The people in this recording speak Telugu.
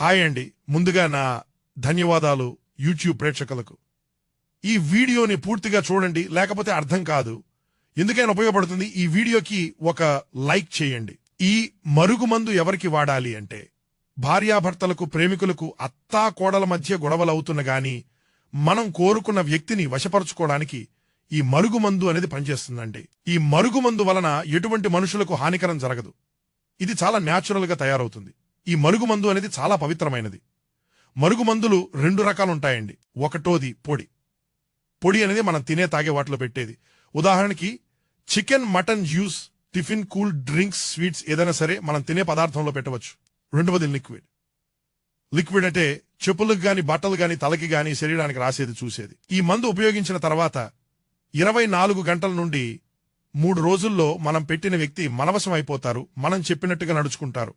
హాయ్ అండి, ముందుగా నా ధన్యవాదాలు యూట్యూబ్ ప్రేక్షకులకు. ఈ వీడియోని పూర్తిగా చూడండి, లేకపోతే అర్థం కాదు. ఎందుకైనా ఉపయోగపడుతుంది. ఈ వీడియోకి ఒక లైక్ చేయండి. ఈ మరుగుమందు ఎవరికి వాడాలి అంటే, భార్యాభర్తలకు, ప్రేమికులకు, అత్తా కోడల మధ్య గొడవలు అవుతున్న గాని మనం కోరుకున్న వ్యక్తిని వశపరుచుకోవడానికి ఈ మరుగుమందు అనేది పనిచేస్తుందండి. ఈ మరుగుమందు వలన ఎటువంటి మనుషులకు హానికరం జరగదు. ఇది చాలా న్యాచురల్ గా తయారవుతుంది. ఈ మరుగుమందు అనేది చాలా పవిత్రమైనది. మరుగుమందులు 2 రకాలు ఉంటాయండి. ఒకటోది పొడి. పొడి అనేది మనం తినే తాగే వాటిలో పెట్టేది. ఉదాహరణకి chicken, mutton, juice, tiffin, cool drinks, sweets ఏదైనా సరే మనం తినే పదార్థంలో పెట్టవచ్చు. రెండవది లిక్విడ్. లిక్విడ్ అంటే చెప్పులకు గాని, బట్టలు గాని, తలకి గాని, శరీరానికి రాసేది, చూసేది. ఈ మందు ఉపయోగించిన తర్వాత 24 గంటల నుండి 3 రోజుల్లో మనం పెట్టిన వ్యక్తి మనవశం అయిపోతారు. మనం చెప్పినట్టుగా నడుచుకుంటారు.